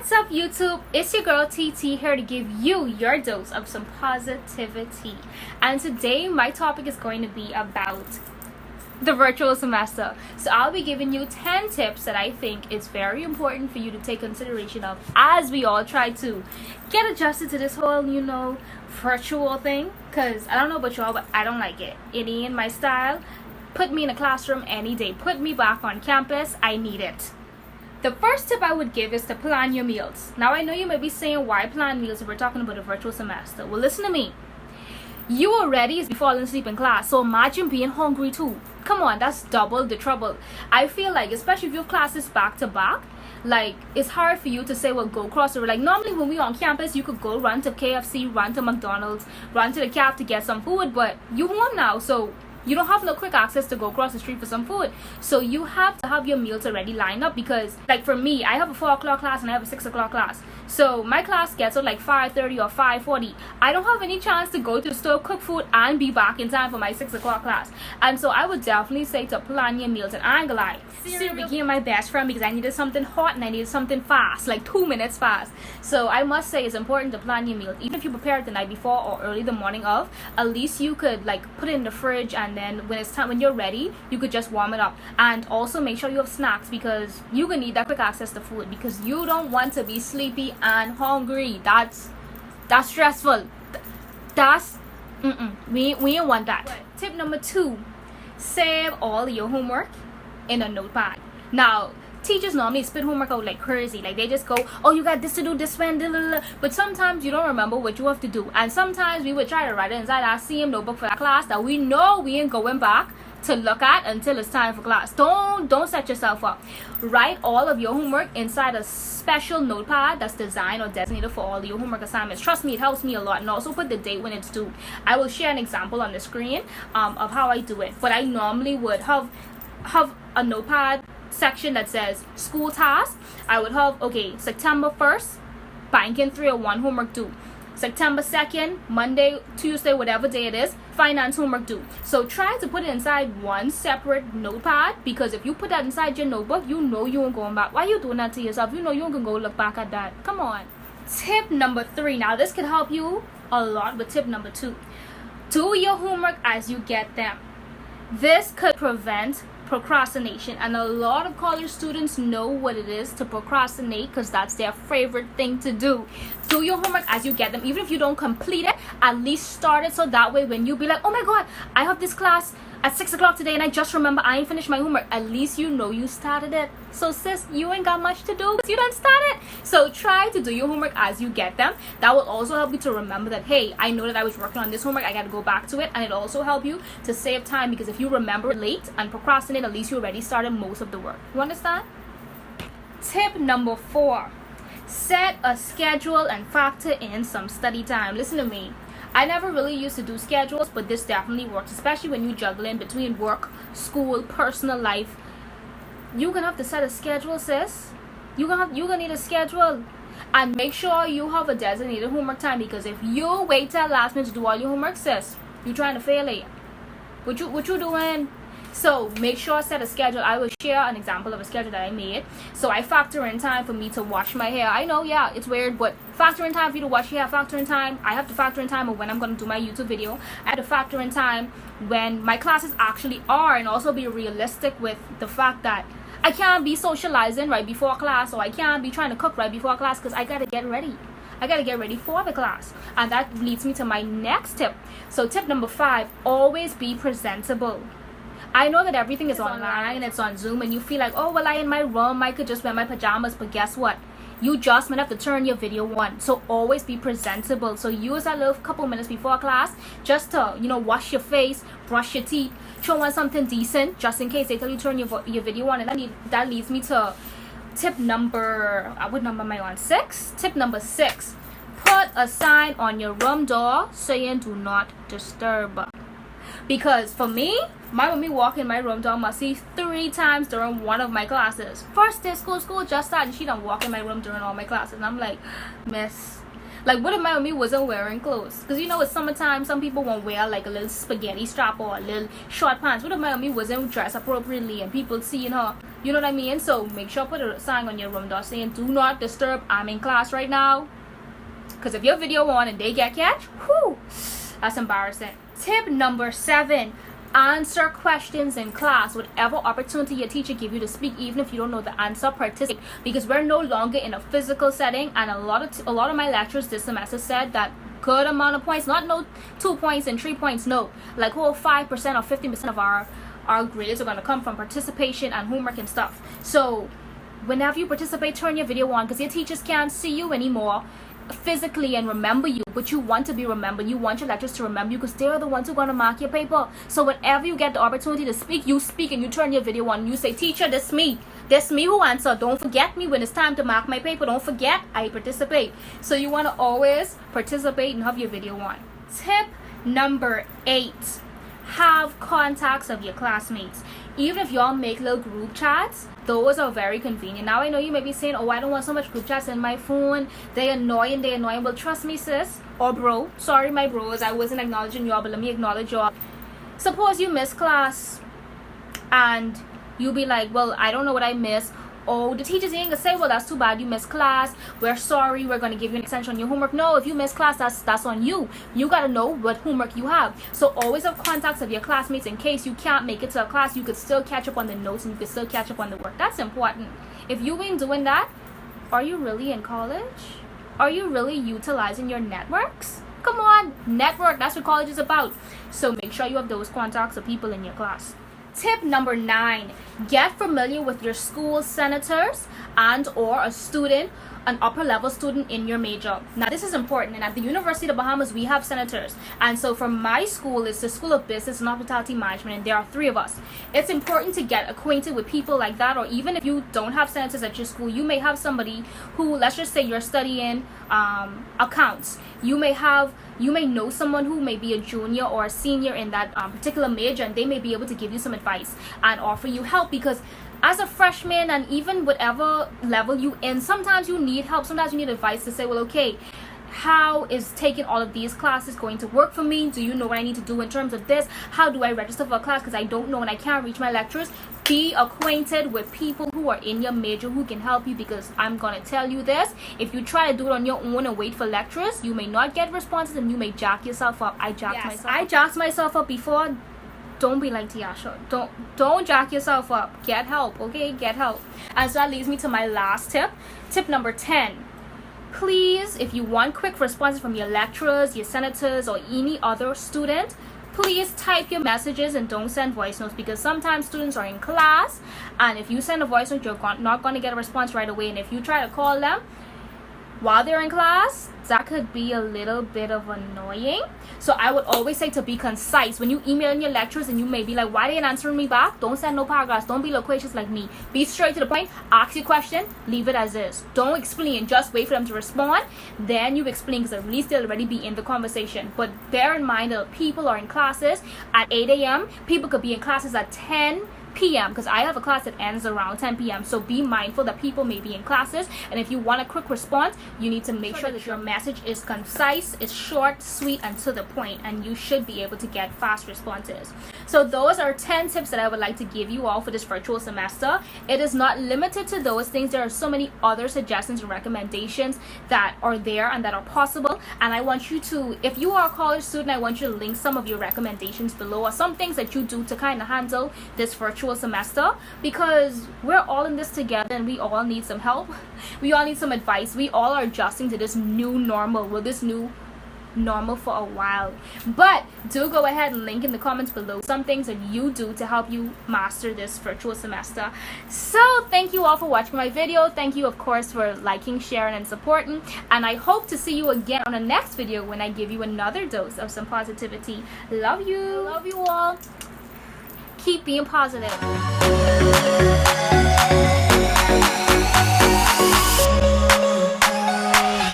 What's up, YouTube? It's your girl TT here to give you your dose of some positivity. And today my topic is going to be about the virtual semester. So I'll be giving you 10 tips that I think is very important for you to take consideration of as we all try to get adjusted to this whole, virtual thing. Because I don't know about y'all, but I don't like it. It ain't my style. Put me in a classroom any day. Put me back on campus. I need it. The first tip I would give is to plan your meals. Now, I know you might be saying, why plan meals if we're talking about a virtual semester? Well, listen to me. You already is falling asleep in class, so imagine being hungry too. Come on, that's double the trouble. I feel like, especially if you have classes back to back, it's hard for you to say, well, go cross the road. Normally when we on campus, you could go run to KFC, run to McDonald's, run to the caf to get some food, but you home now, so you don't have no quick access to go across the street for some food. So you have to have your meals already lined up because, for me, I have a 4 o'clock class and I have a 6 o'clock class. So my class gets out 5:30 or 5:40. I don't have any chance to go to the store, cook food, and be back in time for my 6 o'clock class. And so I would definitely say to plan your meals. And I ain't gonna lie, cereal became my best friend because I needed something hot and I needed something fast, 2 minutes fast. So I must say it's important to plan your meals. Even if you prepare it the night before or early the morning of, at least you could put it in the fridge, and then when you're ready, you could just warm it up. And also make sure you have snacks because you gonna need that quick access to food because you don't want to be sleepy and hungry. That's stressful. We ain't want that. Tip number 2, save all your homework in a notepad. Now, teachers normally spit homework out like crazy. They just go, oh, you got this to do, this one, blah, blah, blah. But sometimes you don't remember what you have to do. And sometimes we would try to write it inside our same notebook for that class that we know we ain't going back to look at until it's time for class. Don't set yourself up. Write all of your homework inside a special notepad that's designed or designated for all your homework assignments. Trust me, it helps me a lot. And also put the date when it's due. I will share an example on the screen of how I do it. But I normally would have a notepad section that says school tasks. I would have, September 1st, banking 301 homework due. September 2nd, Monday, Tuesday, whatever day it is, finance homework due. So try to put it inside one separate notepad, because if you put that inside your notebook, you know you ain't going back. Why are you doing that to yourself? You know you ain't gonna go look back at that. Come on. Tip number 3. Now this could help you a lot with tip number 2. Do your homework as you get them. This could prevent procrastination, and a lot of college students know what it is to procrastinate because that's their favorite thing to do. Do your homework as you get them. Even if you don't complete it, at least start it, so that way when you be like, oh my god, I have this class at 6 o'clock today and I just remember I ain't finished my homework, at least you know you started it. So sis, you ain't got much to do because you don't start it. So try to do your homework as you get them. That will also help you to remember that, hey, I know that I was working on this homework, I got to go back to it. And it also help you to save time, because if you remember late and procrastinate, at least you already started most of the work. You understand? Tip number 4, set a schedule and factor in some study time. Listen to me. I never really used to do schedules, but this definitely works, especially when you juggle in between work, school, personal life. You're gonna have to set a schedule, sis. You're gonna need a schedule. And make sure you have a designated homework time, because if you wait till last minute to do all your homework, sis, you're trying to fail it. What you doing? So make sure I set a schedule. I will share an example of a schedule that I made. So I factor in time for me to wash my hair. I know, yeah, it's weird, but factor in time for you to wash your hair. Factor in time. I have to factor in time of when I'm going to do my YouTube video. I have to factor in time when my classes actually are, and also be realistic with the fact that I can't be socializing right before class, or I can't be trying to cook right before class, because I got to get ready. I got to get ready for the class. And that leads me to my next tip. So tip number 5, always be presentable. I know that everything is online, it's on Zoom, and you feel like, oh, well, I in my room, I could just wear my pajamas, but guess what? You just might have to turn your video on. So always be presentable. So use that little couple minutes before class just to, wash your face, brush your teeth, show on something decent, just in case they tell you to turn your video on. And that leads me to tip number, what number am I on? 6? Tip number 6, put a sign on your room door saying do not disturb. Because for me, my mommy walk in my room door must see 3 times during one of my classes. First day school just started, and she done walk in my room during all my classes. And I'm like, miss, Like, what if my mommy wasn't wearing clothes? Because you know it's summertime, some people won't wear like a little spaghetti strap or a little short pants. What if my mommy wasn't dressed appropriately and people seeing her? You know what I mean? So make sure put a sign on your room door saying, do not disturb, I'm in class right now. Because if your video on and they get catch, whew, that's embarrassing. Tip number 7. Answer questions in class. Whatever opportunity your teacher give you to speak, even if you don't know the answer, participate, because we're no longer in a physical setting. And a lot of my lecturers this semester said that good amount of points, not no 2 points and 3 points, no, like whole 5% or 15% of our grades are going to come from participation and homework and stuff. So whenever you participate, turn your video on, because your teachers can't see you anymore physically and remember you, but you want to be remembered. You want your lecturers to remember you, because they're the ones who are going to mark your paper. So whenever you get the opportunity to speak, you speak and you turn your video on. You say, teacher, this me who answer. Don't forget me when it's time to mark my paper. Don't forget I participate. So you want to always participate and have your video on. Tip number 8. Have contacts of your classmates. Even if y'all make little group chats, those are very convenient. Now I know you may be saying, oh, I don't want so much group chats in my phone, they annoying. Well, trust me, sis or bro, sorry my bros, I wasn't acknowledging y'all, but let me acknowledge y'all. Suppose you miss class and you be like, well, I don't know what I missed. Oh, the teachers ain't gonna say, well, that's too bad, you missed class, we're sorry, we're gonna give you an extension on your homework. No, if you miss class, that's on you. You gotta know what homework you have. So always have contacts of your classmates in case you can't make it to a class. You could still catch up on the notes and you could still catch up on the work. That's important. If you ain't doing that, are you really in college? Are you really utilizing your networks? Come on, network, that's what college is about. So make sure you have those contacts of people in your class. Tip number 9. Get familiar with your school senators and or a student, an upper level student in your major. Now this is important, and at the University of the Bahamas we have senators, and so for my school, it's the School of Business and Hospitality Management, and there are 3 of us. It's important to get acquainted with people like that, or even if you don't have senators at your school, you may have somebody who, let's just say you're studying accounts, you may know someone who may be a junior or a senior in that particular major, and they may be able to give you some advice and offer you help, because as a freshman and even whatever level you in, sometimes you need help, sometimes you need advice to say, well, okay, how is taking all of these classes going to work for me? Do you know what I need to do in terms of this? How do I register for a class, because I don't know and I can't reach my lecturers? Be acquainted with people who are in your major who can help you, because I'm going to tell you this, if you try to do it on your own and wait for lecturers, you may not get responses and you may jack yourself up. I jacked myself up before. Don't be like Tiasha. Don't jack yourself up. Get help, okay? Get help. And so that leads me to my last tip. Tip number 10. Please, if you want quick responses from your lecturers, your senators, or any other student, please type your messages and don't send voice notes, because sometimes students are in class and if you send a voice note, you're not going to get a response right away. And if you try to call them while they're in class, that could be a little bit of annoying. So I would always say to be concise. When you email your lecturers and you may be like, why they ain't answering me back? Don't send no paragraphs. Don't be loquacious like me. Be straight to the point. Ask your question. Leave it as is. Don't explain. Just wait for them to respond. Then you explain, because at least they'll already be in the conversation. But bear in mind that people are in classes at 8 a.m. People could be in classes at 10 p.m. because I have a class that ends around 10 p.m. So be mindful that people may be in classes, and if you want a quick response, you need to make sure that your message is concise, is short, sweet, and to the point, and you should be able to get fast responses. So those are 10 tips that I would like to give you all for this virtual semester. It is not limited to those things. There are so many other suggestions and recommendations that are there and that are possible, and I want you to, if you are a college student, I want you to link some of your recommendations below, or some things that you do to kind of handle this virtual semester, because we're all in this together and we all need some help. We all need some advice. We all are adjusting to this new normal. Well, this new normal for a while. But do go ahead and link in the comments below some things that you do to help you master this virtual semester. So thank you all for watching my video. Thank you, of course, for liking, sharing, and supporting, and I hope to see you again on the next video when I give you another dose of some positivity. Love you all. Keep being positive.